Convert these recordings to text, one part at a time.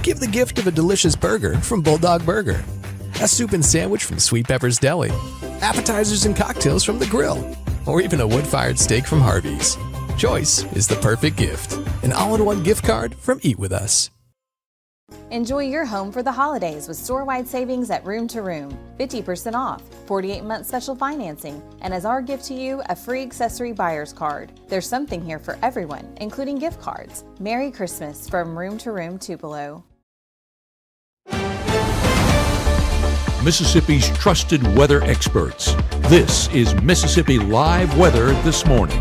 Give the gift of a delicious burger from Bulldog Burger, a soup and sandwich from Sweet Pepper's Deli, appetizers and cocktails from The Grill, or even a wood-fired steak from Harvey's. Choice is the perfect gift. An all-in-one gift card from Eat With Us. Enjoy your home for the holidays with store-wide savings at Room to Room. 50% off, 48-month special financing, and as our gift to you, a free accessory buyer's card. There's something here for everyone, including gift cards. Merry Christmas from Room to Room Tupelo. Mississippi's trusted weather experts. This is Mississippi Live Weather This Morning.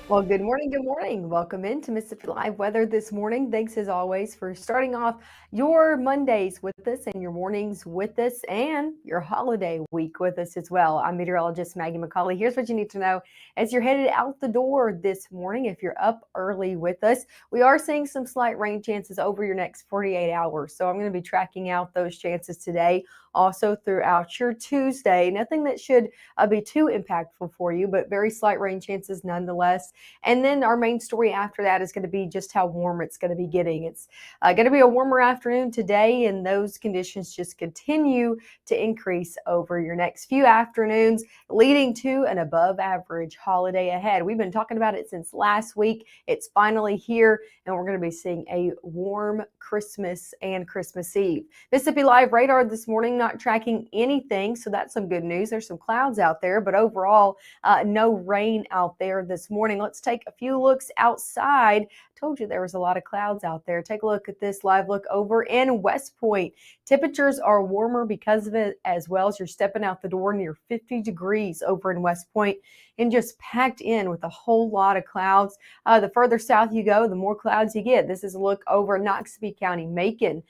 Well, good morning. Good morning. Welcome into Mississippi Live Weather This Morning. Thanks as always for starting off your Mondays with us and your mornings with us and your holiday week with us as well. I'm meteorologist Maggye McCauley. Here's what you need to know as you're headed out the door this morning. If you're up early with us, we are seeing some slight rain chances over your next 48 hours. So I'm going to be tracking out those chances today. Also throughout your Tuesday, nothing that should be too impactful for you, but very slight rain chances nonetheless. And then our main story after that is going to be just how warm it's going to be getting. It's going to be a warmer afternoon today, and those conditions just continue to increase over your next few afternoons, leading to an above average holiday ahead. We've been talking about it since last week. It's finally here, and we're going to be seeing a warm Christmas and Christmas Eve. Mississippi Live radar this morning not tracking anything, so that's some good news. There's some clouds out there, but overall, no rain out there this morning. Let's take a few looks outside. Told you there was a lot of clouds out there. Take a look at this live look over in West Point. Temperatures are warmer because of it as well as you're stepping out the door near 50 degrees over in West Point and just packed in with a whole lot of clouds. The further south you go, the more clouds you get. This is a look over Noxubee County, Macon.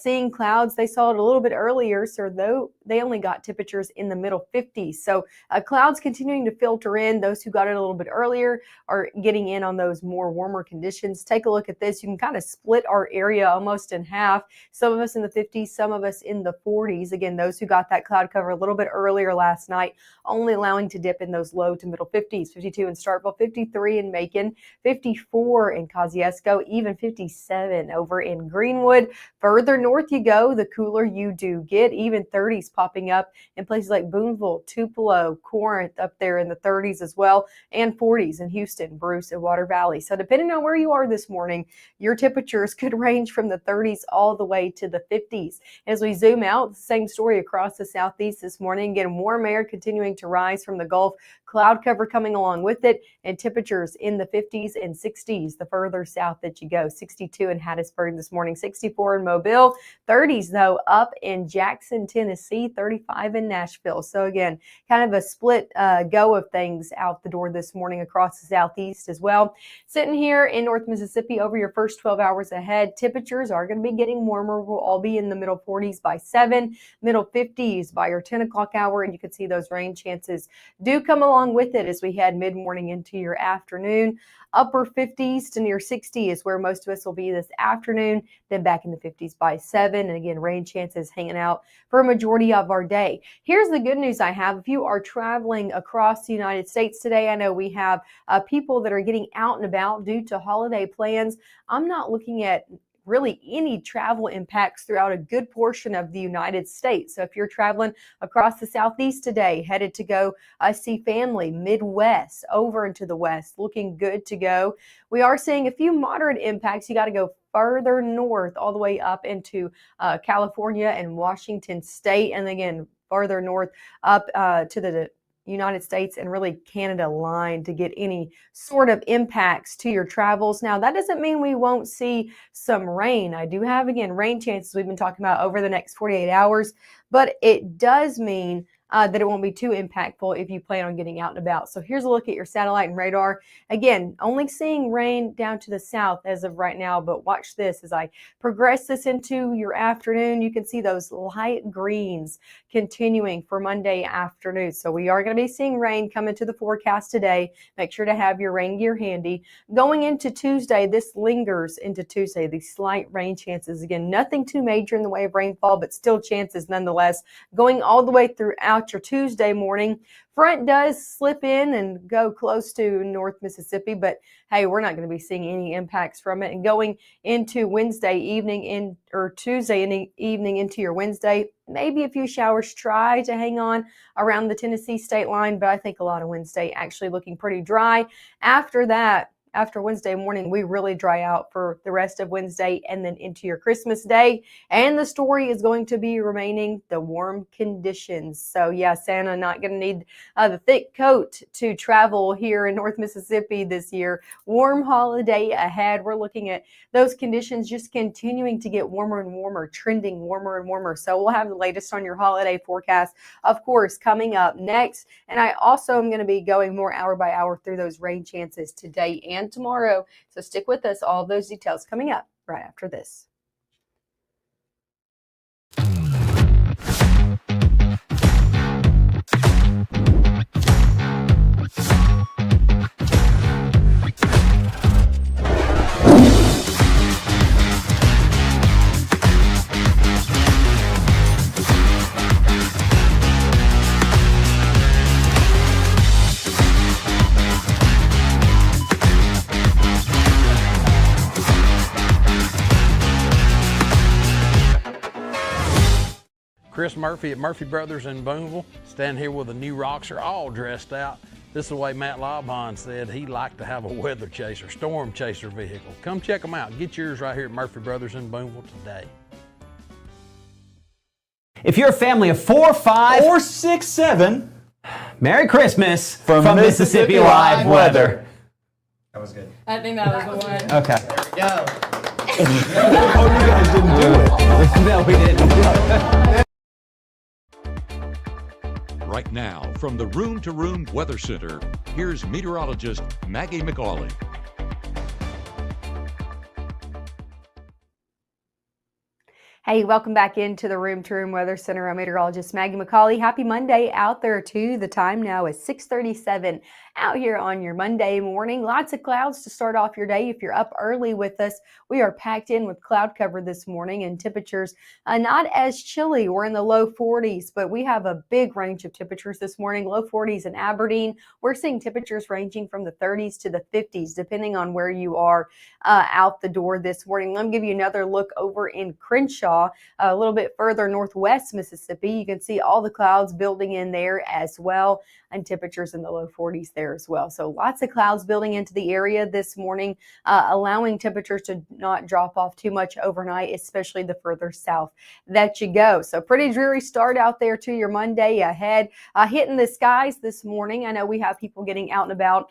Seeing clouds, they saw it a little bit earlier, so though they only got temperatures in the middle 50s. So clouds continuing to filter in. Those who got it a little bit earlier are getting in on those more warmer conditions. Take a look at this. You can kind of split our area almost in half. Some of us in the 50s, some of us in the 40s. Again, those who got that cloud cover a little bit earlier last night, only allowing to dip in those low to middle 50s. 52 in Starkville, 53 in Macon, 54 in Kosciuszko, even 57 over in Greenwood. Further north you go, the cooler you do get. Even 30s popping up in places like Boonville, Tupelo, Corinth, up there in the 30s as well, and 40s in Houston, Bruce, and Water Valley. So depending on where you are this morning, your temperatures could range from the 30s all the way to the 50s. As we zoom out, the same story across the southeast this morning. Again, warm air continuing to rise from the Gulf, cloud cover coming along with it, and temperatures in the 50s and 60s the further south that you go. 62 in Hattiesburg this morning, 64 in Mobile, 30s though up in Jackson, Tennessee, 35 in Nashville. So again, kind of a split go of things out the door this morning across the southeast as well. Sitting here in North Mississippi over your first 12 hours ahead, temperatures are going to be getting warmer. We'll all be in the middle 40s by 7, middle 50s by your 10 o'clock hour, and you can see those rain chances do come along with it as we head mid-morning into your afternoon. Upper 50s to near 60 is where most of us will be this afternoon, then back in the 50s by 7. And again, rain chances hanging out for a majority of our day. Here's the good news I have. If you are traveling across the United States today, I know we have people that are getting out and about due to holiday plans. I'm not looking at really any travel impacts throughout a good portion of the United States. So if you're traveling across the southeast today, headed to go see family, Midwest, over into the west, looking good to go. We are seeing a few moderate impacts. You got to go further north, all the way up into California and Washington State, and again, farther north up to the United States and really Canada line to get any sort of impacts to your travels. Now, that doesn't mean we won't see some rain. I do have, again, rain chances we've been talking about over the next 48 hours, but it does mean that it won't be too impactful if you plan on getting out and about. So here's a look at your satellite and radar. Again, only seeing rain down to the south as of right now, but watch this as I progress this into your afternoon. You can see those light greens continuing for Monday afternoon. So we are going to be seeing rain come into the forecast today. Make sure to have your rain gear handy. Going into Tuesday, this lingers into Tuesday, these slight rain chances. Again, nothing too major in the way of rainfall, but still chances nonetheless, going all the way throughout out your Tuesday morning. Front does slip in and go close to North Mississippi, but hey, we're not going to be seeing any impacts from it. And going into Wednesday evening or Tuesday evening into your Wednesday, maybe a few showers try to hang on around the Tennessee state line, but I think a lot of Wednesday actually looking pretty dry. After that, after Wednesday morning, we really dry out for the rest of Wednesday and then into your Christmas Day. And the story is going to be remaining the warm conditions. So yeah, Santa not going to need the thick coat to travel here in North Mississippi this year. Warm holiday ahead. We're looking at those conditions just continuing to get warmer and warmer, trending warmer and warmer. So we'll have the latest on your holiday forecast, of course, coming up next. And I also am going to be going more hour by hour through those rain chances today and tomorrow. So stick with us. All those details coming up right after this. Chris Murphy at Murphy Brothers in Boonville. Standing here with the new Roxer, all dressed out. This is the way Matt Laubon said he liked to have a weather chaser, storm chaser vehicle. Come check them out. Get yours right here at Murphy Brothers in Boonville today. If you're a family of 4, 5, or 6, 7, Merry Christmas from Mississippi Live Weather. That was good. I think that was the one. Okay. There we go. Oh, you guys didn't do it. No, we didn't. Right now, from the Room to Room Weather Center, here's meteorologist Maggye McAuley. Hey, welcome back into the Room to Room Weather Center. I'm meteorologist Maggye McAuley. Happy Monday out there too. The time now is 6:37 out here on your Monday morning. Lots of clouds to start off your day. If you're up early with us, we are packed in with cloud cover this morning and temperatures not as chilly. We're in the low 40s, but we have a big range of temperatures this morning. Low 40s in Aberdeen. We're seeing temperatures ranging from the 30s to the 50s, depending on where you are out the door this morning. Let me give you another look over in Crenshaw, a little bit further northwest Mississippi. You can see all the clouds building in there as well, and temperatures in the low 40s there as well. So lots of clouds building into the area this morning, allowing temperatures to not drop off too much overnight, especially the further south that you go. So pretty dreary start out there to your Monday ahead. Hitting the skies this morning. I know we have people getting out and about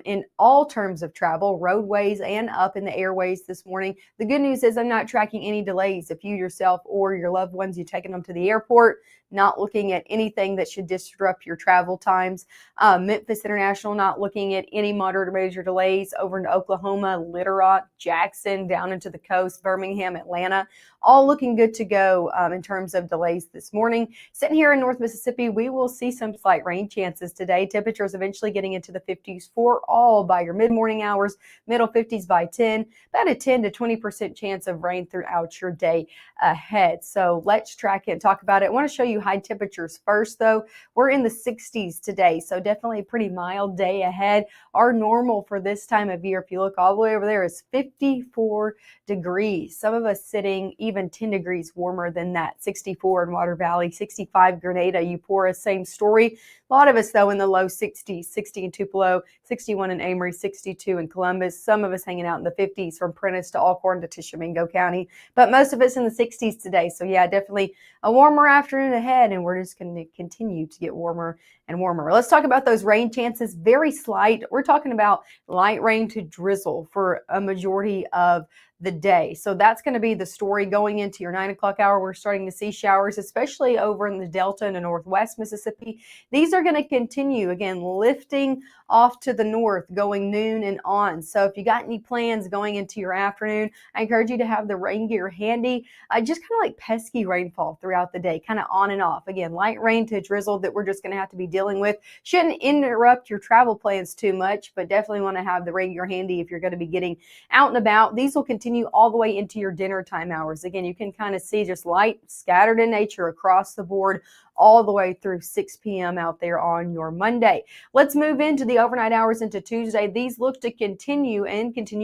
in all terms of travel, roadways and up in the airways this morning. The good news is I'm not tracking any delays. If you yourself or your loved ones, you've taken them to the airport, not looking at anything that should disrupt your travel times. Memphis International, not looking at any moderate or major delays over into Oklahoma, Little Rock, Jackson, down into the coast, Birmingham, Atlanta, all looking good to go in terms of delays this morning. Sitting here in North Mississippi, we will see some slight rain chances today. Temperatures eventually getting into the 50s for all by your mid-morning hours, middle 50s by 10, about a 10 to 20% chance of rain throughout your day ahead. So let's track it and talk about it. I want to show you high temperatures first, though. We're in the 60s today, so definitely a pretty mild day ahead. Our normal for this time of year, if you look all the way over there, is 54 degrees. Some of us sitting even 10 degrees warmer than that. 64 in Water Valley, 65 Grenada, Eupora, same story. A lot of us, though, in the low 60s, 60 in Tupelo, 61 in Amory, 62 in Columbus. Some of us hanging out in the 50s from Prentiss to Alcorn to Tishomingo County, but most of us in the 60s today. So yeah, definitely a warmer afternoon ahead, and we're just going to continue to get warmer and warmer. Let's talk about those rain chances. Very slight. We're talking about light rain to drizzle for a majority of the day. So that's going to be the story going into your 9 o'clock hour. We're starting to see showers, especially over in the Delta and the Northwest Mississippi. These are going to continue, again, lifting off to the north, going noon and on. So if you got any plans going into your afternoon, I encourage you to have the rain gear handy. Just kind of like pesky rainfall throughout the day, kind of on and off. Again, light rain to drizzle that we're just going to have to be dealing with. Shouldn't interrupt your travel plans too much, but definitely want to have the rain gear handy if you're going to be getting out and about. These will continue all the way into your dinner time hours. Again, you can kind of see just light scattered in nature across the board all the way through 6 p.m. out there on your Monday. Let's move into the overnight hours into Tuesday. These look to continue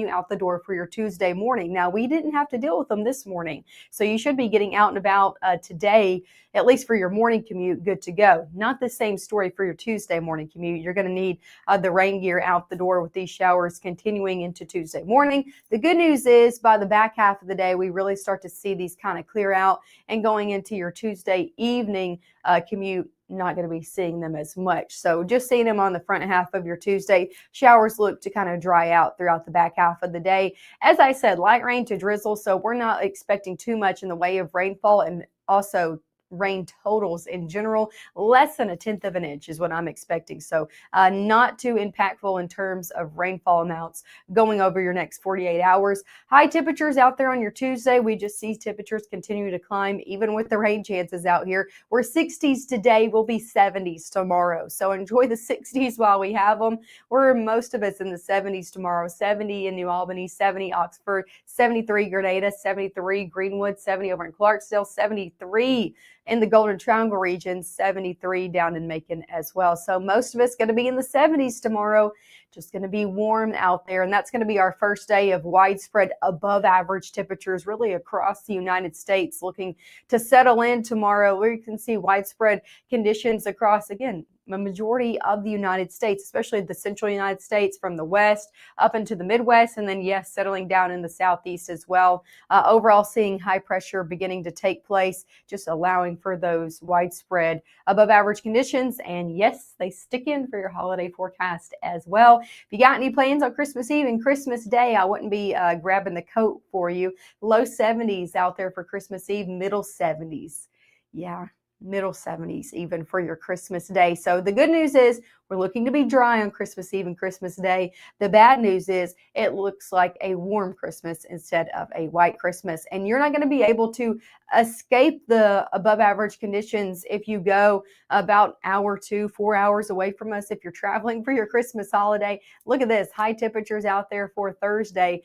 out the door for your Tuesday morning. Now, we didn't have to deal with them this morning, so you should be getting out and about today, at least for your morning commute, good to go. Not the same story for your Tuesday morning commute. You're going to need the rain gear out the door with these showers continuing into Tuesday morning. The good news is by the back half of the day, we really start to see these kind of clear out, and going into your Tuesday evening commute, not going to be seeing them as much. So just seeing them on the front half of your Tuesday. Showers look to kind of dry out throughout the back half of the day. As I said, light rain to drizzle, so we're not expecting too much in the way of rainfall, and also rain totals in general. Less than 1/10 of an inch is what I'm expecting. So not too impactful in terms of rainfall amounts going over your next 48 hours. High temperatures out there on your Tuesday. We just see temperatures continue to climb even with the rain chances out here. We're 60s today. We'll be 70s tomorrow. So enjoy the 60s while we have them. We're most of us in the 70s tomorrow. 70 in New Albany, 70 Oxford, 73 Grenada, 73 Greenwood, 70 over in Clarksdale, 73 in the Golden Triangle region, 73 down in Macon as well. So most of us going to be in the 70s tomorrow. Just going to be warm out there. And that's going to be our first day of widespread above average temperatures really across the United States, looking to settle in tomorrow. We can see widespread conditions across, again, a majority of the United States, especially the central United States from the west up into the Midwest, and then, yes, settling down in the southeast as well. Overall, seeing high pressure beginning to take place, just allowing for those widespread above average conditions. And yes, they stick in for your holiday forecast as well. If you got any plans on Christmas Eve and Christmas Day, I wouldn't be grabbing the coat for you. Low 70s out there for Christmas Eve, middle 70s. Yeah, middle 70s even for your Christmas Day. So the good news is we're looking to be dry on Christmas Eve and Christmas Day. The bad news is it looks like a warm Christmas instead of a white Christmas. And you're not going to be able to escape the above average conditions if you go about an hour, 4 hours away from us. If you're traveling for your Christmas holiday, look at this, high temperatures out there for Thursday.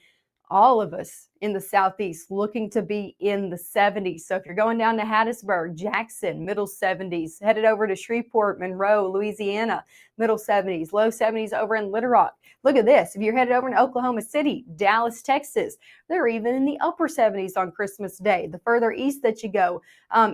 All of us in the southeast looking to be in the 70s. So if you're going down to Hattiesburg, Jackson, middle 70s, headed over to Shreveport, Monroe, Louisiana, middle 70s, low 70s over in Little Rock. Look at this. If you're headed over to Oklahoma City, Dallas, Texas, they're even in the upper 70s on Christmas Day. The further east that you go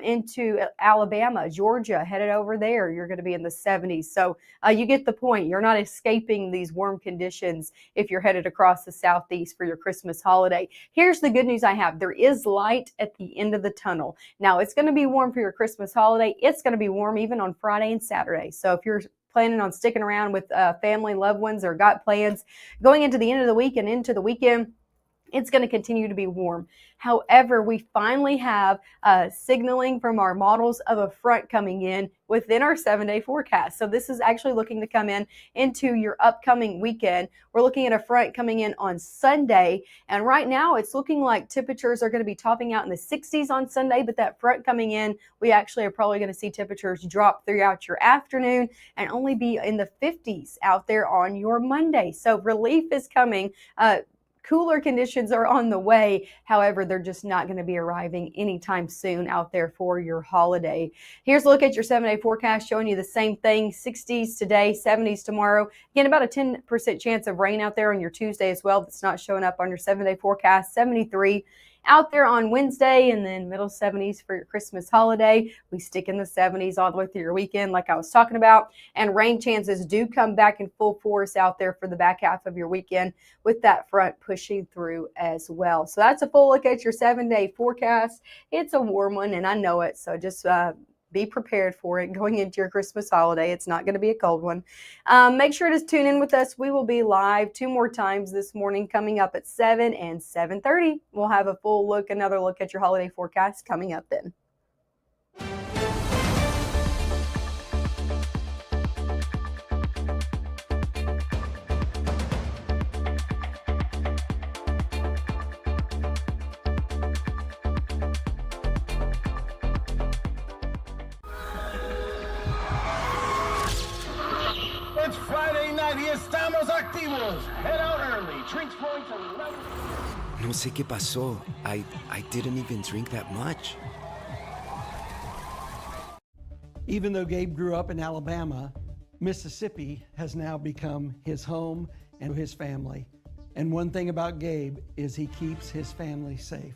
into Alabama, Georgia, headed over there, you're going to be in the 70s. So you get the point. You're not escaping these warm conditions if you're headed across the southeast for your Christmas holiday. Here's the good news I have. There is light at the end of the tunnel. Now, it's going to be warm for your Christmas holiday. It's going to be warm even on Friday and Saturday. So if you're planning on sticking around with family, loved ones, or got plans going into the end of the week and into the weekend, it's going to continue to be warm. However, we finally have signaling from our models of a front coming in within our 7-day forecast. So this is actually looking to come in into your upcoming weekend. We're looking at a front coming in on Sunday. And right now it's looking like temperatures are going to be topping out in the 60s on Sunday. But that front coming in, we actually are probably going to see temperatures drop throughout your afternoon and only be in the 50s out there on your Monday. So relief is coming. Cooler conditions are on the way. However, they're just not going to be arriving anytime soon out there for your holiday. Here's a look at your 7-day forecast showing you the same thing. 60s today, 70s tomorrow. Again, about a 10% chance of rain out there on your Tuesday as well. That's not showing up on your 7-day forecast. 73 out there on Wednesday, and then middle 70s for your Christmas holiday. We stick in the 70s all the way through your weekend like I was talking about. And rain chances do come back in full force out there for the back half of your weekend with that front pushing through as well. So that's a full look at your 7-day forecast. It's a warm one, and I know it. So just be prepared for it going into your Christmas holiday. It's not going to be a cold one. Make sure to tune in with us. We will be live 2 more times this morning, coming up at 7 and 7:30. We'll have a full look, another look at your holiday forecast coming up then. It's Friday night y estamos activos. Head out early. Drinks flowing to level. No sé qué pasó. I didn't even drink that much. Even though Gabe grew up in Alabama, Mississippi has now become his home and his family. And one thing about Gabe is he keeps his family safe.